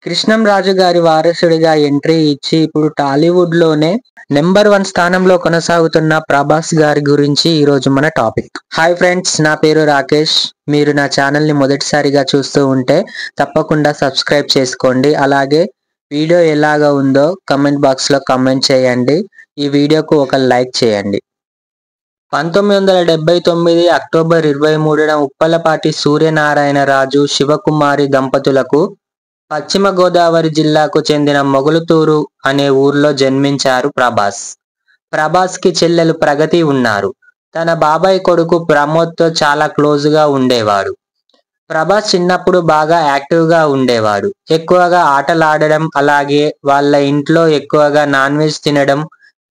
కృష్ణం రాజు గారి వారసుడిగా ఎంట్రీ ఇచ్చి ఇప్పుడు టాలీవుడ్‌లోనే నంబర్ 1 స్థానంలో కొనసాగుతున్న 'ప్రభాస్' గారి గురించి ఈరోజు మన టాపిక్. హాయ్ ఫ్రెండ్స్, నా పేరు రాకేష్. మీరు నా ఛానల్‌ని మొదటిసారిగా చూస్తూ ఉంటే తప్పకుండా సబ్స్క్రైబ్ చేసుకోండి. అలాగే వీడియో ఎలాగా ఉందో కామెంట్ బాక్స్‌లో కామెంట్ చేయండి. ఈ వీడియోకు ఒక లైక్ చేయండి. 1979 అక్టోబర్ 23న ఉప్పలపాటి సూర్యనారాయణరాజు, శివకుమారి దంపతులకు పశ్చిమ గోదావరి జిల్లాకు చెందిన మొగలుతూరు అనే ఊర్లో జన్మించారు ప్రభాస్. ప్రభాస్‌కి చెల్లెలు ప్రగతి ఉన్నారు. తన బాబాయ్ కొడుకు ప్రమోద్‌తో చాలా క్లోజ్‌గా ఉండేవాడు. ప్రభాస్ చిన్నప్పుడు బాగా యాక్టివ్‌గా ఉండేవాడు. ఎక్కువగా ఆటలాడడం, అలాగే వాళ్ళ ఇంట్లో ఎక్కువగా నాన్ వెజ్ తినడం,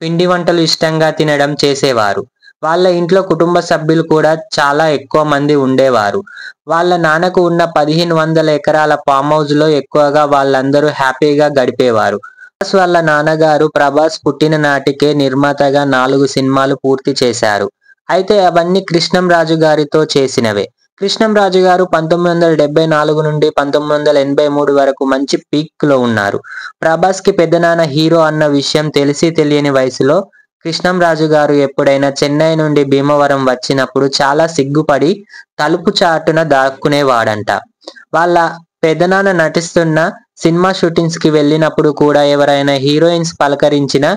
పిండి వంటలు ఇష్టంగా తినడం చేసేవారు. వాళ్ళ ఇంట్లో కుటుంబ సభ్యులు కూడా చాలా ఎక్కువ మంది ఉండేవారు. వాళ్ళ నాన్నకు ఉన్న 1500 ఎకరాల ఫామ్ హౌస్‌లో ఎక్కువగా వాళ్ళందరూ హ్యాపీగా గడిపేవారు. ప్రభాస్ వాళ్ళ నాన్నగారు ప్రభాస్ పుట్టిన నాటికే నిర్మాతగా 4 సినిమాలు పూర్తి చేశారు. అయితే అవన్నీ కృష్ణంరాజు గారితో చేసినవే. కృష్ణంరాజు గారు 1974 నుండి 1983 వరకు మంచి పీక్‌లో ఉన్నారు. ప్రభాస్‌కి పెద్దనాన్న హీరో అన్న విషయం తెలిసి తెలియని వయసులో కృష్ణంరాజు గారు ఎప్పుడైనా చెన్నై నుండి భీమవరం వచ్చినప్పుడు చాలా సిగ్గుపడి తలుపు చాటున దాక్కునేవాడంట. వాళ్ళ పెదనాన్న నటిస్తున్న సినిమా షూటింగ్స్‌కి వెళ్ళినప్పుడు కూడా ఎవరైనా హీరోయిన్స్ పలకరించినా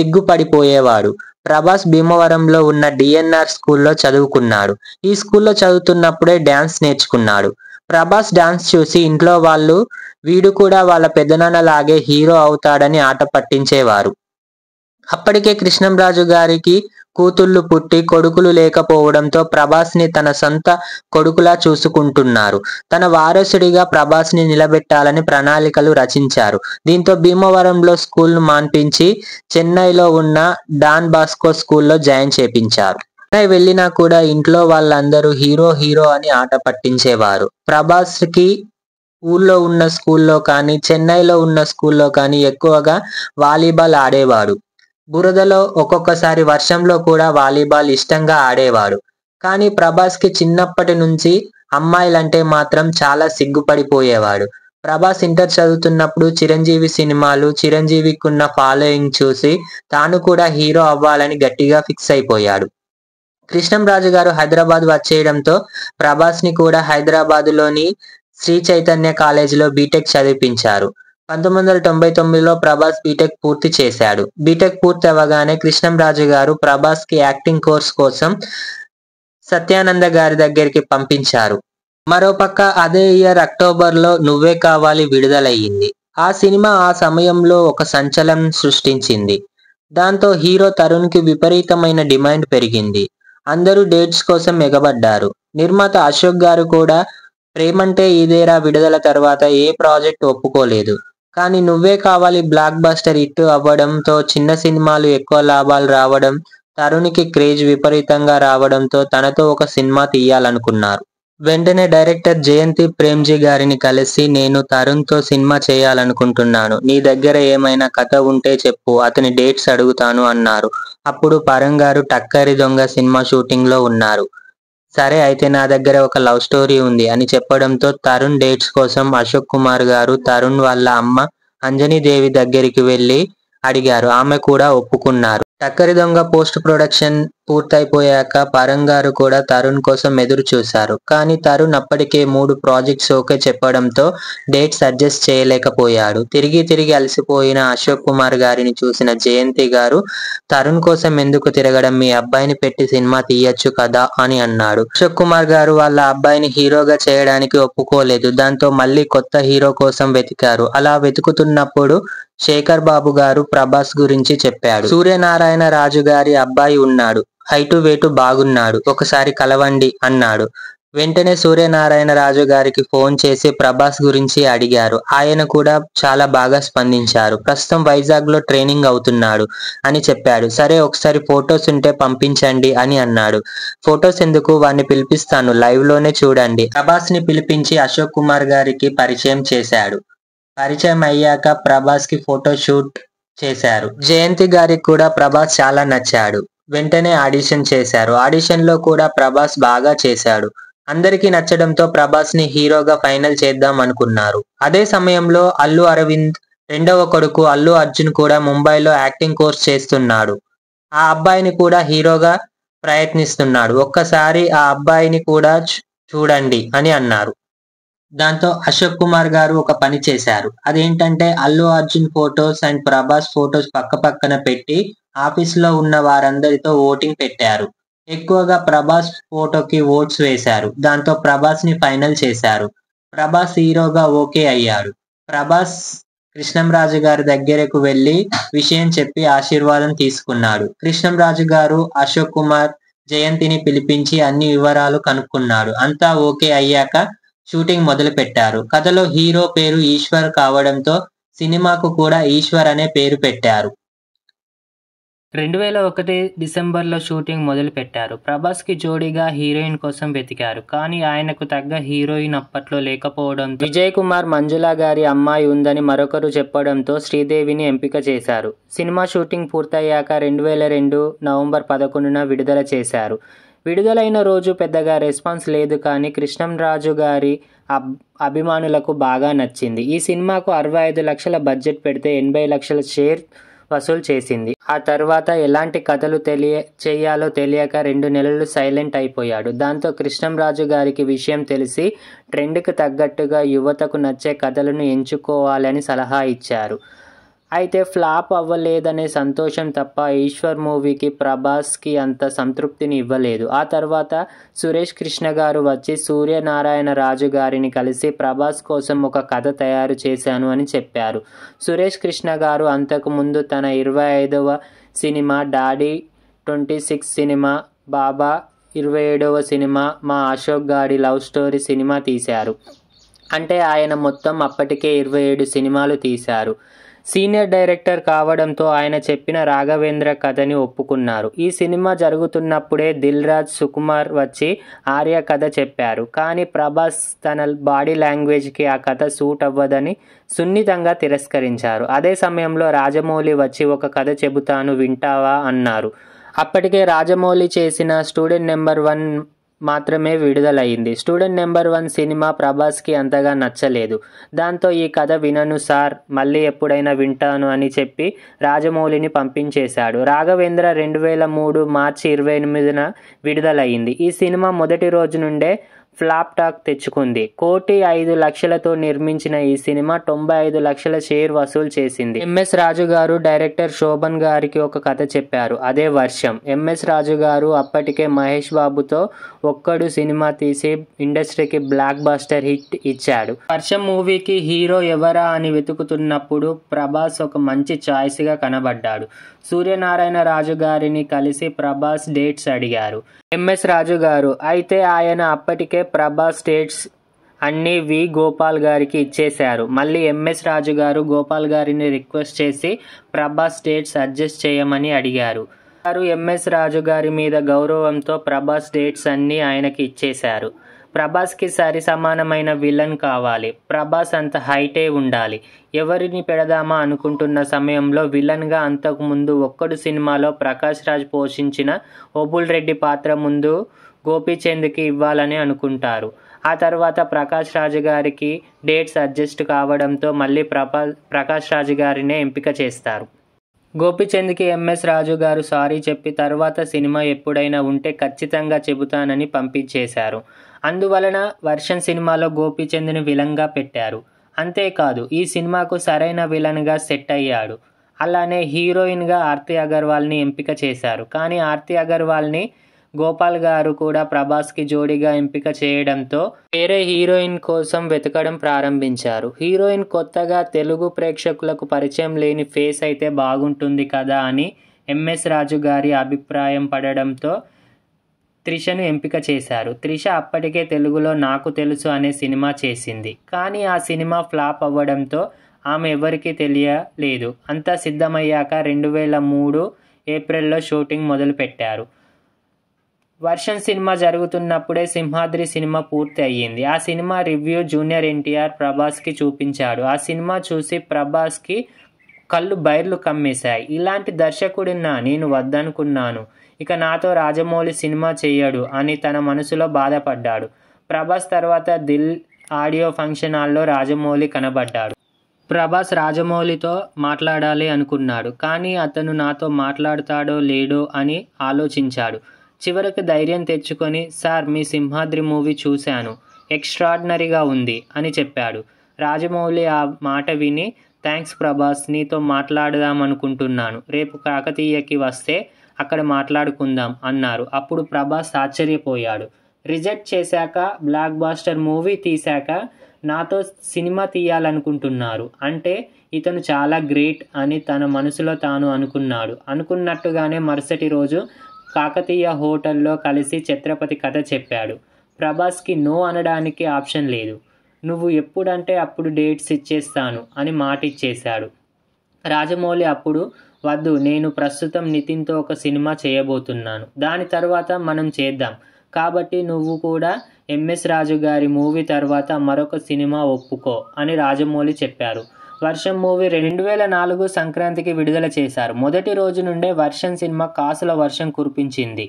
సిగ్గుపడిపోయేవాడు. ప్రభాస్ భీమవరంలో ఉన్న డీఎన్ఆర్ స్కూల్‌లో చదువుకున్నాడు. ఈ స్కూల్‌లో చదువుతున్నప్పుడే డాన్స్ నేర్చుకున్నాడు. ప్రభాస్ డాన్స్ చూసి ఇంట్లో వాళ్ళు వీడు కూడా వాళ్ళ పెదనాన్నలాగే హీరో అవుతాడని ఆట పట్టించేవారు. అప్పటికే కృష్ణంరాజు గారికి కూతుళ్ళు పుట్టి కొడుకులు లేకపోవడంతో ప్రభాస్‌ని తన సొంత కొడుకులా చూసుకుంటున్నారు. తన వారసుడిగా ప్రభాస్‌ని నిలబెట్టాలని ప్రణాళికలు రచించారు. దీంతో భీమవరంలో స్కూల్‌ను మాన్పించి చెన్నైలో ఉన్న డాన్ బాస్కో స్కూల్‌లో జాయిన్ చేపించారు. చెన్నై వెళ్ళినా కూడా ఇంట్లో వాళ్ళందరూ హీరో హీరో అని ఆట పట్టించేవారు. ప్రభాస్‌కి ఊళ్ళో ఉన్న స్కూల్‌లో కానీ, చెన్నైలో ఉన్న స్కూల్‌లో కానీ ఎక్కువగా వాలీబాల్ ఆడేవాడు. బురదలో, ఒక్కొక్కసారి వర్షంలో కూడా వాలీబాల్ ఇష్టంగా ఆడేవాడు. కానీ ప్రభాస్‌కి చిన్నప్పటి నుంచి అమ్మాయిలంటే మాత్రం చాలా సిగ్గుపడిపోయేవాడు. ప్రభాస్ ఇంటర్ చదువుతున్నప్పుడు చిరంజీవి సినిమాలు, చిరంజీవికున్న ఫాలోయింగ్ చూసి తాను కూడా హీరో అవ్వాలని గట్టిగా ఫిక్స్ అయిపోయాడు. కృష్ణంరాజు గారు హైదరాబాద్ వచ్చేయడంతో ప్రభాస్‌ని కూడా హైదరాబాదులోని శ్రీ చైతన్య కాలేజీలో బీటెక్ చదివిపించారు. 1999లో ప్రభాస్ బీటెక్ పూర్తి చేశాడు. బీటెక్ పూర్తి అవ్వగానే కృష్ణంరాజు గారు ప్రభాస్‌కి యాక్టింగ్ కోర్స్ కోసం సత్యానంద గారి దగ్గరికి పంపించారు. మరోపక్క అదే ఇయర్ అక్టోబర్‌లో 'నువ్వే కావాలి' విడుదలయ్యింది. ఆ సినిమా ఆ సమయంలో ఒక సంచలనం సృష్టించింది. దాంతో హీరో తరుణ్‌కి విపరీతమైన డిమాండ్ పెరిగింది. అందరూ డేట్స్ కోసం ఎగబడ్డారు. నిర్మాత అశోక్ గారు కూడా 'ప్రేమంటే ఇదేరా' విడుదల తర్వాత ఏ ప్రాజెక్ట్ ఒప్పుకోలేదు. కానీ 'నువ్వే కావాలి' బ్లాక్ బస్టర్ హిట్ అవ్వడంతో చిన్న సినిమాలు ఎక్కువ లాభాలు రావడం, తరుణ్‌కి క్రేజ్ విపరీతంగా రావడంతో తనతో ఒక సినిమా తీయాలనుకున్నారు. వెంటనే డైరెక్టర్ జయంతి ప్రేమ్‌జీ గారిని కలిసి నేను తరుణ్‌తో సినిమా చేయాలనుకుంటున్నాను. నీ దగ్గర ఏమైనా కథ ఉంటే చెప్పు, అతని డేట్స్ అడుగుతాను అన్నారు. అప్పుడు పరమ్ గారు 'టక్కరి దొంగ' సినిమా షూటింగ్‌లో ఉన్నారు. సరే అయితే నా దగ్గర ఒక లవ్ స్టోరీ ఉంది అని చెప్పడంతో తరుణ్ డేట్స్ కోసం అశోక్ కుమార్ గారు తరుణ్ వాళ్ళ అమ్మ అంజనీదేవి దగ్గరికి వెళ్లి అడిగారు. ఆమె కూడా ఒప్పుకున్నారు. 'టక్కరి దొంగ' పోస్ట్ ప్రొడక్షన్ పూర్తయిపోయాక పరమ్ గారు కూడా తరుణ్ కోసం ఎదురు చూశారు. కానీ తరుణ్ అప్పటికే 3 ప్రాజెక్ట్స్ ఓకే చెప్పడంతో డేట్స్ అడ్జస్ట్ చేయలేకపోయాడు. తిరిగి అలసిపోయిన అశోక్ కుమార్ గారిని చూసిన జయంతి గారు తరుణ్ కోసం ఎందుకు తిరగడం, మీ అబ్బాయిని పెట్టి సినిమా తీయొచ్చు కదా అని అన్నాడు. అశోక్ కుమార్ గారు వాళ్ళ అబ్బాయిని హీరోగా చేయడానికి ఒప్పుకోలేదు. దాంతో మళ్ళీ కొత్త హీరో కోసం వెతికారు. అలా వెతుకుతున్నప్పుడు శేఖర్ బాబు గారు ప్రభాస్ గురించి చెప్పాడు. సూర్యనారాయణ రాజు గారి అబ్బాయి ఉన్నాడు. హైటు వెయిటు బాగున్నాడు. ఒకసారి కలవండి అన్నాడు. వెంటనే సూర్యనారాయణ రాజు గారికి ఫోన్ చేసి ప్రభాస్ గురించి అడిగారు. ఆయన కూడా చాలా బాగా స్పందించారు. ప్రస్తుతం వైజాగ్‌లో ట్రైనింగ్ అవుతున్నాడు అని చెప్పాడు. సరే ఒకసారి ఫోటోస్ ఉంటే పంపించండి అని అన్నాడు. ఫోటోస్ ఎందుకు, వాణ్ణి పిలిపిస్తాను, లైవ్‌లోనే చూడండి. ప్రభాస్‌ని పిలిపించి అశోక్ కుమార్ గారికి పరిచయం చేశాడు. పరిచయం అయ్యాక ప్రభాస్‌కి ఫోటో షూట్ చేశారు. జయంతి గారికి కూడా ప్రభాస్ చాలా నచ్చాడు. వెంటనే ఆడిషన్ చేశారు. ఆడిషన్‌లో కూడా ప్రభాస్ బాగా చేశాడు. అందరికీ నచ్చడంతో ప్రభాస్ని హీరోగా ఫైనల్ చేద్దాం అనుకున్నారు. అదే సమయంలో అల్లు అరవింద్ రెండవ కొడుకు అల్లు అర్జున్ కూడా ముంబైలో యాక్టింగ్ కోర్స్ చేస్తున్నాడు. ఆ అబ్బాయిని కూడా హీరోగా ప్రయత్నిస్తున్నాడు. ఒక్కసారి ఆ అబ్బాయిని కూడా చూడండి అని అన్నారు. దాంతో అశోక్ కుమార్ గారు ఒక పని చేశారు. అదేంటంటే Allu Arjun photos and Prabhas photos పక్కపక్కన పెట్టి ఆఫీస్లో ఉన్న వారందరితో ఓటింగ్ పెట్టారు. ఎక్కువగా ప్రభాస్ ఫోటోకి ఓట్స్ వేశారు. దాంతో ప్రభాస్ ని ఫైనల్ చేశారు. ప్రభాస్ హీరోగా ఓకే అయ్యాడు. ప్రభాస్ కృష్ణంరాజు గారి దగ్గరకు వెళ్లి విషయం చెప్పి ఆశీర్వాదం తీసుకున్నాడు. కృష్ణంరాజు గారు అశోక్ కుమార్ జయంతిని పిలిపించి అన్ని వివరాలు కనుక్కున్నాడు. అంతా ఓకే అయ్యాక షూటింగ్ మొదలు పెట్టారు. కథలో హీరో పేరు ఈశ్వర్ కావడంతో సినిమాకు కూడా ఈశ్వర్ అనే పేరు పెట్టారు. 2001 డిసెంబర్లో షూటింగ్ మొదలు పెట్టారు. ప్రభాస్కి జోడీగా హీరోయిన్ కోసం వెతికారు. కానీ ఆయనకు తగ్గ హీరోయిన్ అప్పట్లో లేకపోవడంతో విజయ్ కుమార్ మంజుల గారి అమ్మాయి ఉందని మరొకరు చెప్పడంతో శ్రీదేవిని ఎంపిక చేశారు. సినిమా షూటింగ్ పూర్తయ్యాక 2002 నవంబర్ 11న విడుదల చేశారు. విడుదలైన రోజు పెద్దగా రెస్పాన్స్ లేదు, కానీ కృష్ణంరాజు గారి అభిమానులకు బాగా నచ్చింది. ఈ సినిమాకు 65 లక్షల బడ్జెట్ పెడితే 80 లక్షల షేర్ వసూలు చేసింది. ఆ తర్వాత ఎలాంటి కథలు చేయాలో తెలియక 2 నెలలు సైలెంట్ అయిపోయాడు. దాంతో కృష్ణంరాజు గారికి విషయం తెలిసి ట్రెండ్కి తగ్గట్టుగా యువతకు నచ్చే కథలను ఎంచుకోవాలని సలహా ఇచ్చారు. అయితే ఫ్లాప్ అవ్వలేదనే సంతోషం తప్ప ఈశ్వర్ మూవీకి ప్రభాస్కి అంత సంతృప్తిని ఇవ్వలేదు. ఆ తర్వాత సురేష్ కృష్ణ గారు వచ్చి సూర్యనారాయణ రాజు గారిని కలిసి ప్రభాస్ కోసం ఒక కథ తయారు చేశాను అని చెప్పారు. సురేష్ కృష్ణ గారు అంతకుముందు తన 25వ సినిమా డాడీ, 26 సినిమా బాబా, 27వ సినిమా మా అశోక్ గారి లవ్ స్టోరీ సినిమా తీశారు. అంటే ఆయన మొత్తం అప్పటికే 27 సినిమాలు తీశారు. సీనియర్ డైరెక్టర్ కావడంతో ఆయన చెప్పిన రాఘవేంద్ర కథని ఒప్పుకున్నారు. ఈ సినిమా జరుగుతున్నప్పుడే దిల్ రాజు సుకుమార్ వచ్చి ఆర్య కథ చెప్పారు. కానీ ప్రభాస్ తన బాడీ లాంగ్వేజ్కి ఆ కథ సూట్ అవ్వదని సున్నితంగా తిరస్కరించారు. అదే సమయంలో రాజమౌళి వచ్చి ఒక కథ చెబుతాను వింటావా అన్నారు. అప్పటికే రాజమౌళి చేసిన స్టూడెంట్ నెంబర్ 1 మాత్రమే విడుదలయ్యింది. స్టూడెంట్ నెంబర్ 1 సినిమా ప్రభాస్కి అంతగా నచ్చలేదు. దాంతో ఈ కథ వినను సార్, మళ్ళీ ఎప్పుడైనా వింటాను అని చెప్పి రాజమౌళిని పంపించేశాడు. రాఘవేంద్ర 2003 మార్చి 28న విడుదలయ్యింది. ఈ సినిమా మొదటి రోజు నుండే ఫ్లాప్ టాక్ తెచ్చుకుంది. 1,05,00,000తో నిర్మించిన ఈ సినిమా 95 లక్షల షేర్ వసూలు చేసింది. ఎంఎస్ రాజు గారు డైరెక్టర్ శోభన్ గారికి ఒక కథ చెప్పారు. అదే వర్షం. ఎంఎస్ రాజు గారు అప్పటికే మహేష్ బాబుతో ఒక్కడు సినిమా తీసి ఇండస్ట్రీకి బ్లాక్ బస్టర్ హిట్ ఇచ్చాడు. వర్షం మూవీకి హీరో ఎవరా అని వెతుకుతున్నప్పుడు ప్రభాస్ ఒక మంచి చాయిస్గా కనబడ్డాడు. సూర్యనారాయణ రాజు గారిని కలిసి ప్రభాస్ డేట్స్ అడిగారు ఎంఎస్ రాజు గారు. అయితే ఆయన అప్పటికే ప్రభాస్ డేట్స్ అన్నీ వి గోపాల్ గారికి ఇచ్చేశారు. మళ్ళీ ఎంఎస్ రాజు గారు గోపాల్ గారిని రిక్వెస్ట్ చేసి ప్రభాస్ డేట్స్ అడ్జస్ట్ చేయమని అడిగారు. ఎంఎస్ రాజు గారి మీద గౌరవంతో ప్రభాస్ డేట్స్ అన్నీ ఆయనకి ఇచ్చేశారు. ప్రభాస్కి సరి సమానమైన విలన్ కావాలి. ప్రభాస్ అంత హైటే ఉండాలి. ఎవరిని పెడదామా అనుకుంటున్న సమయంలో విలన్గా అంతకుముందు ఒక్కడు సినిమాలో ప్రకాష్ రాజ్ పోషించిన ఓబుల్ రెడ్డి పాత్ర ముందు గోపీచంద్కి ఇవ్వాలని అనుకుంటారు. ఆ తర్వాత ప్రకాష్ రాజ్ గారికి డేట్స్ అడ్జస్ట్ కావడంతో మళ్ళీ ప్రకాష్ రాజ్ గారినే ఎంపిక చేస్తారు. గోపీచంద్కి ఎంఎస్ రాజు గారు సారీ చెప్పి తర్వాత సినిమా ఎప్పుడైనా ఉంటే ఖచ్చితంగా చెబుతానని పంపించేశారు. అందువలన వర్షం సినిమాలో గోపీచంద్ని విలన్గా పెట్టారు. అంతేకాదు ఈ సినిమాకు సరైన విలన్గా సెట్ అయ్యాడు. అలానే హీరోయిన్గా ఆర్తి అగర్వాల్ని ఎంపిక చేశారు. కానీ ఆర్తి అగర్వాల్ని గోపాల్ గారు కూడా ప్రభాస్కి జోడీగా ఎంపిక చేయడంతో వేరే హీరోయిన్ కోసం వెతకడం ప్రారంభించారు. హీరోయిన్ కొత్తగా తెలుగు ప్రేక్షకులకు పరిచయం లేని ఫేస్ అయితే బాగుంటుంది కదా అని ఎంఎస్ రాజు గారి అభిప్రాయం పడడంతో త్రిషను ఎంపిక చేశారు. త్రిష అప్పటికే తెలుగులో నాకు తెలుసు అనే సినిమా చేసింది. కానీ ఆ సినిమా ఫ్లాప్ అవ్వడంతో ఆమె ఎవరికీ తెలియలేదు. అంతా సిద్ధమయ్యాక 2003 ఏప్రిల్లో షూటింగ్ మొదలుపెట్టారు. వర్షం సినిమా జరుగుతున్నప్పుడే సింహాద్రి సినిమా పూర్తి అయ్యింది. ఆ సినిమా రివ్యూ జూనియర్ ఎన్టీఆర్ ప్రభాస్కి చూపించాడు. ఆ సినిమా చూసి ప్రభాస్కి కళ్ళు బైర్లు కమ్మేశాయి. ఇలాంటి దర్శకుడిన్నా నేను వద్దనుకున్నాను, ఇక నాతో రాజమౌళి సినిమా చెయ్యడు అని తన మనసులో బాధపడ్డాడు. ప్రభాస్ తర్వాత దిల్ ఆడియో ఫంక్షన్ హాల్లో రాజమౌళి కనబడ్డాడు. ప్రభాస్ రాజమౌళితో మాట్లాడాలి అనుకున్నాడు, కానీ అతను నాతో మాట్లాడతాడో లేడో అని ఆలోచించాడు. చివరికి ధైర్యం తెచ్చుకొని, సార్ మీ సింహాద్రి మూవీ చూశాను, ఎక్స్ట్రాడినరీగా ఉంది అని చెప్పాడు. రాజమౌళి ఆ మాట విని, థ్యాంక్స్ ప్రభాస్, నీతో మాట్లాడదామనుకుంటున్నాను, రేపు కాకతీయకి వస్తే అక్కడ మాట్లాడుకుందాం అన్నారు. అప్పుడు ప్రభాస్ ఆశ్చర్యపోయాడు. రిజెక్ట్ చేశాక, బ్లాక్ బాస్టర్ మూవీ తీశాక నాతో సినిమా తీయాలనుకుంటున్నారు అంటే ఇతను చాలా గ్రేట్ అని తన మనసులో తాను అనుకున్నాడు. అనుకున్నట్టుగానే మరుసటి రోజు కాకతీయ హోటల్లో కలిసి ఛత్రపతి కథ చెప్పాడు. ప్రభాస్కి నో అనడానికి ఆప్షన్ లేదు. నువ్వు ఎప్పుడంటే అప్పుడు డేట్స్ ఇచ్చేస్తాను అని మాట ఇచ్చేశాడు. రాజమౌళి అప్పుడు, వద్దు, నేను ప్రస్తుతం నితిన్తో ఒక సినిమా చేయబోతున్నాను, దాని తర్వాత మనం చేద్దాం, కాబట్టి నువ్వు కూడా ఎంఎస్ రాజు గారి మూవీ తర్వాత మరొక సినిమా ఒప్పుకో అని రాజమౌళి చెప్పారు. వర్షం మూవీ 2004 సంక్రాంతికి విడుదల చేశారు. మొదటి రోజు నుండే వర్షం సినిమా కాసుల వర్షం కురిపించింది.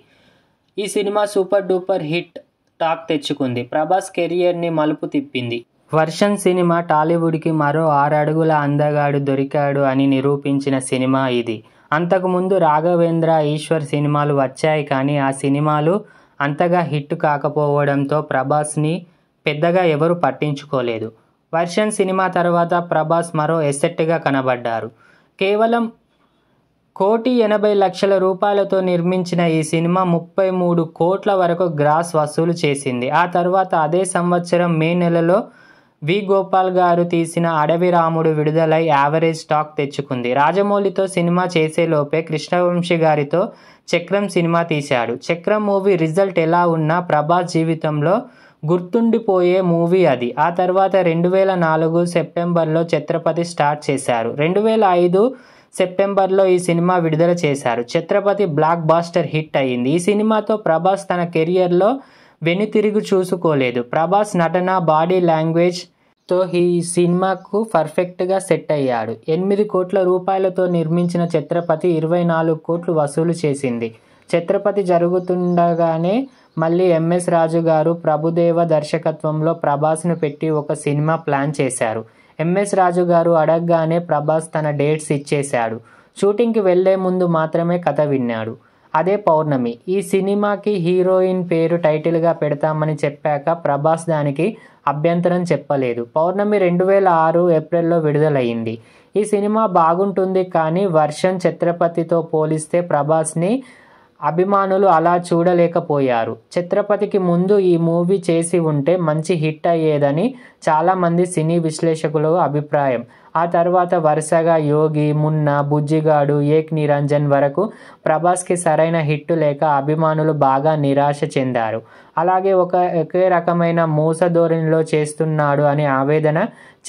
ఈ cinema super duper hit talk తెచ్చుకుంది. ప్రభాస్ కెరియర్ని మలుపు తిప్పింది. వర్షం సినిమా టాలీవుడ్కి మరో 6 అడుగుల అందగాడు దొరికాడు అని నిరూపించిన సినిమా ఇది. అంతకుముందు రాఘవేంద్ర, ఈశ్వర్ సినిమాలు వచ్చాయి, కానీ ఆ సినిమాలు అంతగా హిట్ కాకపోవడంతో ప్రభాస్ని పెద్దగా ఎవరు పట్టించుకోలేదు. వర్షం సినిమా తర్వాత ప్రభాస్ మరో ఎసెట్గా కనబడ్డారు. కేవలం 1,80,00,000 రూపాయలతో నిర్మించిన ఈ సినిమా 33 కోట్ల వరకు గ్రాస్ వసూలు చేసింది. ఆ తర్వాత అదే సంవత్సరం మే నెలలో వి గోపాల్ గారు తీసిన అడవి రాముడు విడుదలై యావరేజ్ టాక్ తెచ్చుకుంది. రాజమౌళితో సినిమా చేసేలోపే కృష్ణవంశీ గారితో చక్రం సినిమా తీశాడు. చక్రం మూవీ రిజల్ట్ ఎలా ఉన్నా ప్రభాస్ జీవితంలో గుర్తుండిపోయే మూవీ అది. ఆ తర్వాత 2004 సెప్టెంబర్లో ఛత్రపతి స్టార్ట్ చేశారు. 2005 సెప్టెంబర్లో ఈ సినిమా విడుదల చేశారు. ఛత్రపతి బ్లాక్ బాస్టర్ హిట్ అయ్యింది. ఈ సినిమాతో ప్రభాస్ తన కెరియర్లో వెనుతిరిగి చూసుకోలేదు. ప్రభాస్ నటన, బాడీ లాంగ్వేజ్తో ఈ సినిమాకు పర్ఫెక్ట్గా సెట్ అయ్యాడు. 8 కోట్ల రూపాయలతో నిర్మించిన ఛత్రపతి 24 కోట్లు వసూలు చేసింది. ఛత్రపతి జరుగుతుండగానే మళ్ళీ ఎంఎస్ రాజు గారు ప్రభుదేవ దర్శకత్వంలో ప్రభాస్ను పెట్టి ఒక సినిమా ప్లాన్ చేశారు. ఎంఎస్ రాజు గారు అడగగానే ప్రభాస్ తన డేట్స్ ఇచ్చేశాడు. షూటింగ్కి వెళ్లే ముందు మాత్రమే కథ విన్నాడు. అదే పౌర్ణమి. ఈ సినిమాకి హీరోయిన్ పేరు టైటిల్గా పెడతామని చెప్పాక ప్రభాస్ దానికి అభ్యంతరం చెప్పలేదు. పౌర్ణమి 2006 ఏప్రిల్లో విడుదలయ్యింది. ఈ సినిమా బాగుంటుంది, కానీ వర్షం, ఛత్రపతితో పోలిస్తే ప్రభాస్ని అభిమానులు అలా చూడలేకపోయారు. ఛత్రపతికి ముందు ఈ మూవీ చేసి ఉంటే మంచి హిట్ అయ్యేదని చాలామంది సినీ విశ్లేషకుల అభిప్రాయం. ఆ తర్వాత వరుసగా యోగి, మున్నా, బుజ్జిగాడు, ఏక్ నిరంజన్ వరకు ప్రభాస్కి సరైన హిట్ లేక అభిమానులు బాగా నిరాశ చెందారు. అలాగే ఒకే రకమైన మోసధోరణిలో చేస్తున్నాడు అని ఆవేదన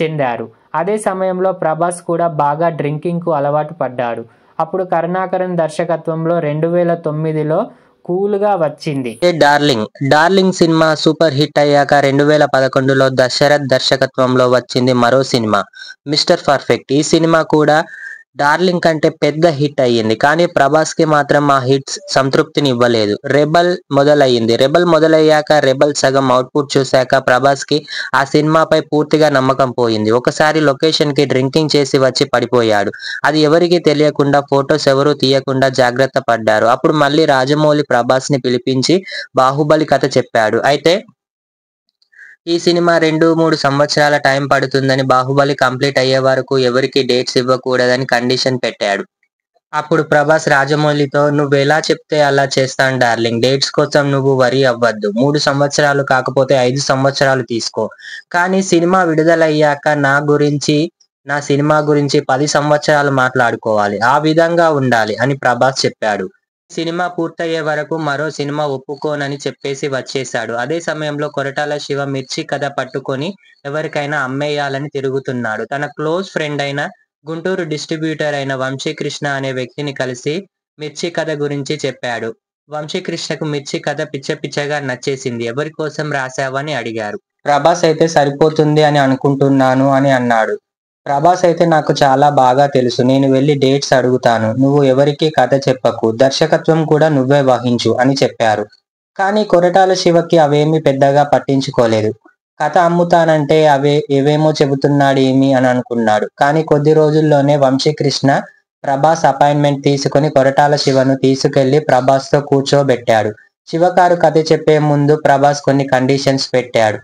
చెందారు. అదే సమయంలో ప్రభాస్ కూడా బాగా డ్రింకింగ్కు అలవాటు పడ్డాడు. అప్పుడు కరుణాకరన్ దర్శకత్వంలో 2009లో కూల్గా వచ్చింది డార్లింగ్ సినిమా సూపర్ హిట్ అయ్యాక 2011లో దశరథ్ దర్శకత్వంలో వచ్చింది మరో సినిమా మిస్టర్ పర్ఫెక్ట్. ఈ సినిమా కూడా డార్లింగ్ కంటే పెద్ద హిట్ అయ్యింది, కానీ ప్రభాస్ కి మాత్రం ఆ హిట్స్ సంతృప్తిని ఇవ్వలేదు. రెబల్ మొదలయ్యాక రెబల్ సగం అవుట్పుట్ చూశాక ప్రభాస్ కి ఆ సినిమాపై పూర్తిగా నమ్మకం పోయింది. ఒకసారి లొకేషన్ కి డ్రింకింగ్ చేసి వచ్చి పడిపోయాడు. అది ఎవరికీ తెలియకుండా, ఫొటోస్ ఎవరూ తీయకుండా జాగ్రత్త పడ్డారు. అప్పుడు మళ్ళీ రాజమౌళి ప్రభాస్ ని పిలిపించి బాహుబలి కథ చెప్పాడు. అయితే ఈ సినిమా 2-3 సంవత్సరాల టైం పడుతుందని, బాహుబలి కంప్లీట్ అయ్యే వరకు ఎవరికి డేట్స్ ఇవ్వకూడదని కండిషన్ పెట్టాడు. అప్పుడు ప్రభాస్ రాజమౌళితో, నువ్వు ఎలా చెప్తే అలా చేస్తాను డార్లింగ్, డేట్స్ కోసం నువ్వు వరీ అవ్వద్దు, 3 సంవత్సరాలు కాకపోతే 5 సంవత్సరాలు తీసుకో, కానీ సినిమా విడుదలయ్యాక నా సినిమా గురించి 10 సంవత్సరాలు మాట్లాడుకోవాలి, ఆ విధంగా ఉండాలి అని ప్రభాస్ చెప్పాడు. సినిమా పూర్తయ్యే వరకు మరో సినిమా ఒప్పుకోనని చెప్పేసి వచ్చేశాడు. అదే సమయంలో కొరటాల శివ మిర్చి కథ పట్టుకొని ఎవరికైనా అమ్మేయాలని తిరుగుతున్నాడు. తన క్లోజ్ ఫ్రెండ్ అయిన గుంటూరు డిస్ట్రిబ్యూటర్ అయిన వంశీకృష్ణ అనే వ్యక్తిని కలిసి మిర్చి కథ గురించి చెప్పాడు. వంశీకృష్ణకు మిర్చి కథ పిచ్చగా నచ్చేసింది. ఎవరి కోసం రాశావని అడిగారు. ప్రభాస్ అయితే సరిపోతుంది అని అనుకుంటున్నాను అని అన్నాడు. ప్రభాస్ అయితే నాకు చాలా బాగా తెలుసు, నేను వెళ్ళి డేట్స్ అడుగుతాను, నువ్వు ఎవరికి కథ చెప్పకు, దర్శకత్వం కూడా నువ్వే వహించు అని చెప్పారు. కానీ కొరటాల శివకి అవేమీ పెద్దగా పట్టించుకోలేదు. కథ అమ్ముతానంటే ఏవేమో చెబుతున్నాడు ఏమి అని అనుకున్నాడు. కానీ కొద్ది రోజుల్లోనే వంశీకృష్ణ ప్రభాస్ అపాయింట్మెంట్ తీసుకుని కొరటాల శివను తీసుకెళ్లి ప్రభాస్తో కూర్చోబెట్టాడు. శివగారు కథ చెప్పే ముందు ప్రభాస్ కొన్ని కండిషన్స్ పెట్టాడు.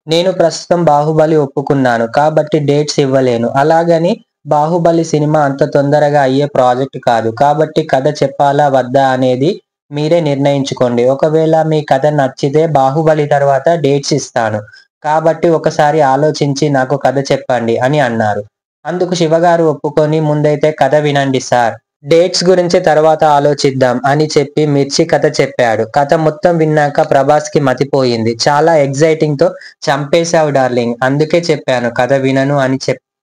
నేను ప్రస్తుతం బాహుబలి ఒప్పుకున్నాను కాబట్టి డేట్స్ ఇవ్వలేను. అలాగని బాహుబలి సినిమా అంత తొందరగా అయ్యే ప్రాజెక్ట్ కాదు. కాబట్టి కథ చెప్పాలా వద్దా అనేది మీరే నిర్ణయించుకోండి. ఒకవేళ మీ కథ నచ్చితే బాహుబలి తర్వాత డేట్స్ ఇస్తాను. కాబట్టి ఒకసారి ఆలోచించి నాకు కథ చెప్పండి అని అన్నారు. అందుకు శివగారు ఒప్పుకొని ముందైతే కథ వినండి సార్. డేట్స్ గురించి తర్వాత ఆలోచిద్దాం అని చెప్పి మిర్చి కథ చెప్పాడు. కథ మొత్తం విన్నాక ప్రభాస్ కి మతిపోయింది. చాలా ఎగ్జైటింగ్ తో చంపేశావు డార్లింగ్. అందుకే చెప్పాను కథ వినను అని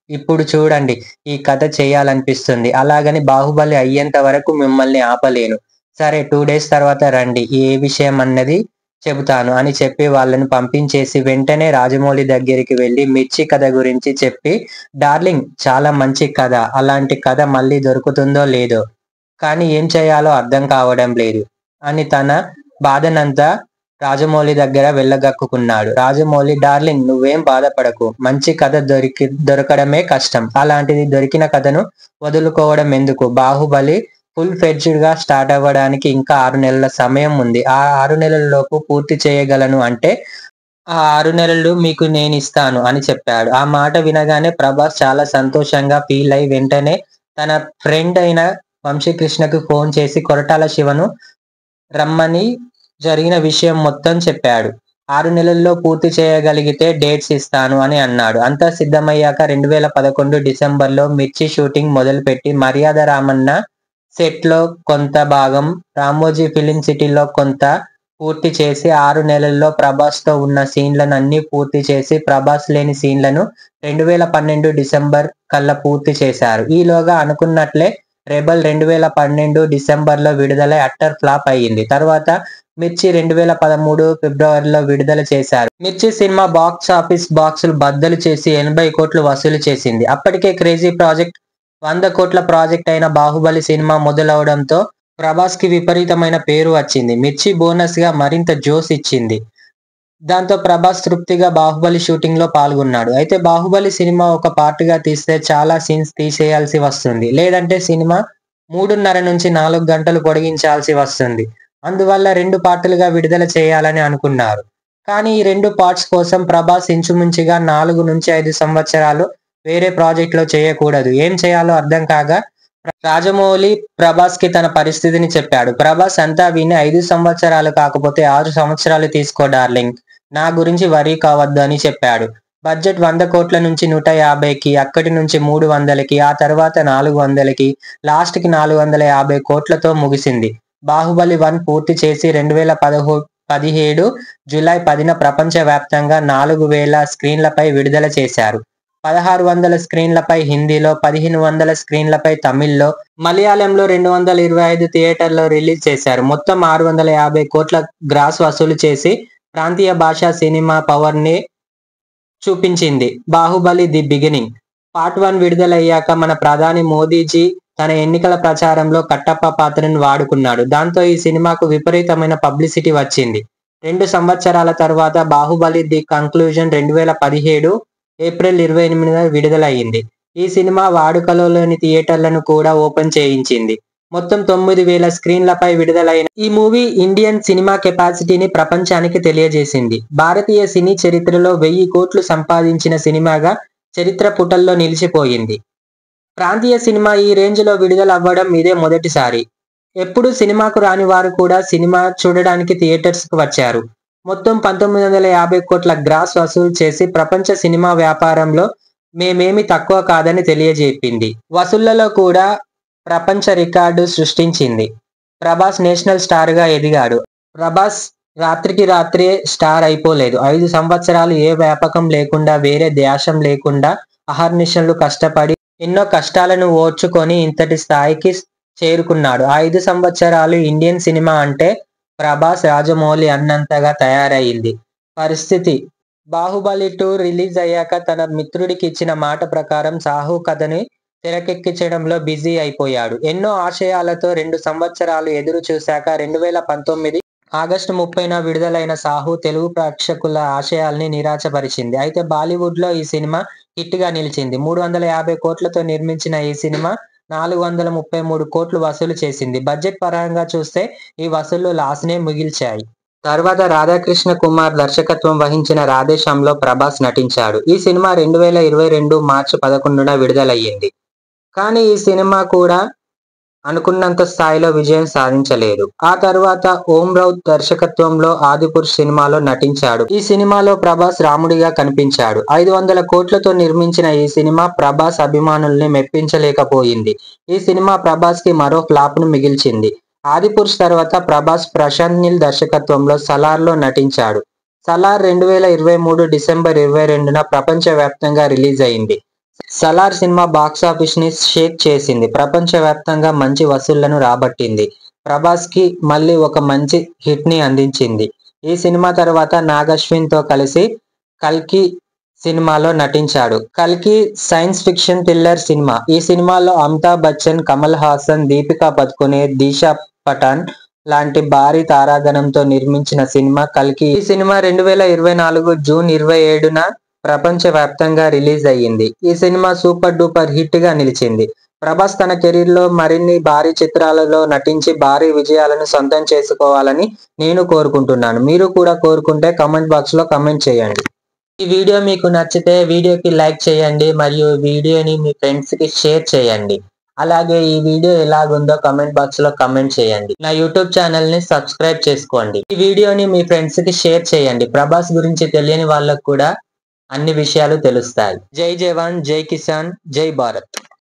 ఇప్పుడు చూడండి ఈ కథ చేయాలనిపిస్తుంది. అలాగని బాహుబలి అయ్యేంత వరకు మిమ్మల్ని ఆపలేను. సరే 2 డేస్ తర్వాత రండి ఏ విషయం అన్నది చెబుతాను అని చెప్పి వాళ్ళని పంపించేసి వెంటనే రాజమౌళి దగ్గరికి వెళ్ళి మిర్చి కథ గురించి చెప్పి డార్లింగ్ చాలా మంచి కథ. అలాంటి కథ మళ్ళీ దొరుకుతుందో లేదో కానీ ఏం చేయాలో అర్థం కావడం లేదు అని తన బాధనంతా రాజమౌళి దగ్గర వెళ్ళగక్కుకున్నాడు. రాజమౌళి డార్లింగ్ నువ్వేం బాధపడకు. మంచి కథ దొరకడమే కష్టం. అలాంటిది దొరికిన కథను వదులుకోవడం ఎందుకు? బాహుబలి ఫుల్ ఫ్లెడ్జ్డ్ గా స్టార్ట్ అవ్వడానికి ఇంకా 6 నెలల సమయం ఉంది. ఆ 6 నెలలలోపు పూర్తి చేయగలను అంటే ఆ 6 నెలలు మీకు నేనిస్తాను అని చెప్పాడు. ఆ మాట వినగానే ప్రభాస్ చాలా సంతోషంగా ఫీల్ అయి వెంటనే తన ఫ్రెండ్ అయిన వంశీకృష్ణకు ఫోన్ చేసి కొరటాల శివను రమ్మని జరిగిన విషయం మొత్తం చెప్పాడు. 6 నెలల్లో పూర్తి చేయగలిగితే డేట్స్ ఇస్తాను అని అన్నాడు. అంతా సిద్ధమయ్యాక 2011 డిసెంబర్లో మిర్చి షూటింగ్ మొదలుపెట్టి మర్యాద రామన్న సెట్ లో కొంత భాగం, రామోజీ ఫిలిం సిటీలో కొంత పూర్తి చేసి 6 నెలల్లో ప్రభాస్ తో ఉన్న సీన్లను అన్ని పూర్తి చేసి ప్రభాస్ లేని సీన్లను 2012 డిసెంబర్ కల్లా పూర్తి చేశారు. ఈలోగా అనుకున్నట్లే రెబల్ 2012 డిసెంబర్లో విడుదలై అట్టర్ ఫ్లాప్ అయ్యింది. తర్వాత మిర్చి 2013 ఫిబ్రవరిలో విడుదల చేశారు. మిర్చి సినిమా బాక్స్ ఆఫీస్ బాక్సులు బద్దలు చేసి 80 కోట్లు వసూలు చేసింది. అప్పటికే క్రేజీ ప్రాజెక్ట్ 100 కోట్ల ప్రాజెక్ట్ అయిన బాహుబలి సినిమా మొదలవడంతో ప్రభాస్ కి విపరీతమైన పేరు వచ్చింది. మిర్చి బోనస్ గా మరింత జోస్ ఇచ్చింది. దాంతో ప్రభాస్ తృప్తిగా బాహుబలి షూటింగ్ లో పాల్గొన్నాడు. అయితే బాహుబలి సినిమా ఒక పార్ట్ గా తీస్తే చాలా సీన్స్ తీసేయాల్సి వస్తుంది. లేదంటే సినిమా 3.5 నుంచి 4 గంటలు పొడిగించాల్సి వస్తుంది. అందువల్ల 2 పార్టులుగా విడుదల చేయాలని అనుకున్నారు. కానీ ఈ 2 పార్ట్స్ కోసం ప్రభాస్ ఇంచుమించుగా 4 నుంచి 5 సంవత్సరాలు వేరే ప్రాజెక్ట్ లో చేయకూడదు. ఏం చేయాలో అర్థం కాగా రాజమౌళి ప్రభాస్ కి తన పరిస్థితిని చెప్పాడు. ప్రభాస్ అంతా విని 5 సంవత్సరాలు కాకపోతే 6 సంవత్సరాలు తీసుకో డార్లింగ్. నా గురించి వరీ కావద్దు అని చెప్పాడు. బడ్జెట్ 100 కోట్ల నుంచి 150కి, అక్కడి నుంచి 300కి, ఆ తర్వాత 400కి, లాస్ట్ కి 450 కోట్లతో ముగిసింది. బాహుబలి 1 పూర్తి చేసి 2017 జూలై 10న ప్రపంచ వ్యాప్తంగా 4000 స్క్రీన్లపై విడుదల చేశారు. 1600 స్క్రీన్లపై హిందీలో, 1500 స్క్రీన్లపై తమిళ్లో, మలయాళంలో 225 థియేటర్లో రిలీజ్ చేశారు. మొత్తం 650 కోట్ల గ్రాస్ వసూలు చేసి ప్రాంతీయ భాషా సినిమా పవర్ ని చూపించింది. బాహుబలి ది బిగినింగ్ పార్ట్ 1 విడుదలయ్యాక మన ప్రధాని మోదీజీ తన ఎన్నికల ప్రచారంలో కట్టప్ప పాత్రను వాడుకున్నాడు. దాంతో ఈ సినిమాకు విపరీతమైన పబ్లిసిటీ వచ్చింది. 2 సంవత్సరాల తర్వాత బాహుబలి ది కంక్లూజన్ 2017 ఏప్రిల్ 28న విడుదలయ్యింది. ఈ సినిమా వాడుకలో లేని థియేటర్లను కూడా ఓపెన్ చేయించింది. మొత్తం 9000 స్క్రీన్లపై విడుదలైన ఈ మూవీ ఇండియన్ సినిమా కెపాసిటీని ప్రపంచానికి తెలియజేసింది. భారతీయ సినీ చరిత్రలో 1000 కోట్లు సంపాదించిన సినిమాగా చరిత్ర పుటల్లో నిలిచిపోయింది. ప్రాంతీయ సినిమా ఈ రేంజ్ లో విడుదల అవ్వడం ఇదే మొదటిసారి. ఎప్పుడు సినిమాకు రాని వారు కూడా సినిమా చూడడానికి థియేటర్స్ కు వచ్చారు. మొత్తం 1950 కోట్ల గ్రాస్ వసూలు చేసి ప్రపంచ సినిమా వ్యాపారంలో మేమేమి తక్కువ కాదని తెలియజెప్పింది. వసూళ్లలో కూడా ప్రపంచ రికార్డు సృష్టించింది. ప్రభాస్ నేషనల్ స్టార్ గా ఎదిగాడు. ప్రభాస్ రాత్రికి రాత్రే స్టార్ అయిపోలేదు. 5 సంవత్సరాలు ఏ వ్యాపకం లేకుండా, వేరే ధ్యాసం లేకుండా అహర్నిశలు కష్టపడి ఎన్నో కష్టాలను ఓర్చుకొని ఇంతటి స్థాయికి చేరుకున్నాడు. ఆ 5 సంవత్సరాలు ఇండియన్ సినిమా అంటే ప్రభాస్, రాజమౌళి అన్నంతగా తయారయింది పరిస్థితి. బాహుబలి 2 రిలీజ్ అయ్యాక తన మిత్రుడికి ఇచ్చిన మాట ప్రకారం సాహు కథని తెరకెక్కించడంలో బిజీ అయిపోయాడు. ఎన్నో ఆశయాలతో 2 సంవత్సరాలు ఎదురు చూశాక 2019 ఆగస్టు 30న విడుదలైన సాహు తెలుగు ప్రేక్షకుల ఆశయాల్ని నిరాశపరిచింది. అయితే బాలీవుడ్లో ఈ సినిమా హిట్గా నిలిచింది. 350 కోట్లతో నిర్మించిన ఈ సినిమా 433 కోట్లు వసూలు చేసింది. బడ్జెట్ పరంగా చూస్తే ఈ వసూళ్లు లాస్నే మిగిల్చాయి. తర్వాత రాధాకృష్ణ కుమార్ దర్శకత్వం వహించిన రాధేశ్యామ్లో ప్రభాస్ నటించాడు. ఈ సినిమా 2022 మార్చి 11న విడుదలయ్యింది. కానీ ఈ సినిమా కూడా అనుకున్నంత స్థాయిలో విజయం సాధించలేదు. ఆ తర్వాత ఓం రౌత్ దర్శకత్వంలో ఆదిపురుష్ సినిమాలో నటించాడు. ఈ సినిమాలో ప్రభాస్ రాముడిగా కనిపించాడు. 500 కోట్లతో నిర్మించిన ఈ సినిమా ప్రభాస్ అభిమానుల్ని మెప్పించలేకపోయింది. ఈ సినిమా ప్రభాస్ కి మరో ఫ్లాప్ ను మిగిల్చింది. ఆదిపురుష్ తర్వాత ప్రభాస్ ప్రశాంత్ నీల్ దర్శకత్వంలో సలార్లో నటించాడు. సలార్ 2023 డిసెంబర్ 22న ప్రపంచ వ్యాప్తంగా రిలీజ్ అయింది. సలార్ సినిమా బాక్సాఫీస్ ని షేక్ చేసింది. ప్రపంచ వ్యాప్తంగా మంచి వసూళ్లను రాబట్టింది. ప్రభాస్ కి మళ్ళీ ఒక మంచి హిట్ ని అందించింది. ఈ సినిమా తర్వాత నాగ్ అశ్విన్ తో కలిసి కల్కి సినిమాలో నటించాడు. కల్కి సైన్స్ ఫిక్షన్ థ్రిల్లర్ సినిమా. ఈ సినిమాలో అమితాబ్ బచ్చన్, కమల్ హాసన్, దీపికా పదుకొనే, దిశా పఠాన్ లాంటి భారీ తారాగణంతో నిర్మించిన సినిమా కల్కి. ఈ సినిమా 2024 జూన్ 27న ప్రపంచ వ్యాప్తంగా రిలీజ్ అయ్యింది. ఈ సినిమా సూపర్ డూపర్ హిట్ గా నిలిచింది. ప్రభాస్ తన కెరీర్ లో మరిన్ని భారీ చిత్రాలలో నటించి భారీ విజయాలను సొంతం చేసుకోవాలని నేను కోరుకుంటున్నాను. మీరు కూడా కోరుకుంటే కామెంట్ బాక్స్ లో కామెంట్ చేయండి. ఈ వీడియో మీకు నచ్చితే వీడియోకి లైక్ చేయండి మరియు వీడియోని మీ ఫ్రెండ్స్ కి షేర్ చేయండి. అలాగే ఈ వీడియో ఎలాగుందో కామెంట్ బాక్స్ లో కామెంట్ చేయండి. నా యూట్యూబ్ ఛానల్ ని సబ్స్క్రైబ్ చేసుకోండి. ఈ వీడియోని మీ ఫ్రెండ్స్ కి షేర్ చేయండి. ప్రభాస్ గురించి తెలియని వాళ్ళకు కూడా అన్ని విషయాలు తెలుస్తాయి. జై జవాన్, జై కిసాన్, జై భారత్.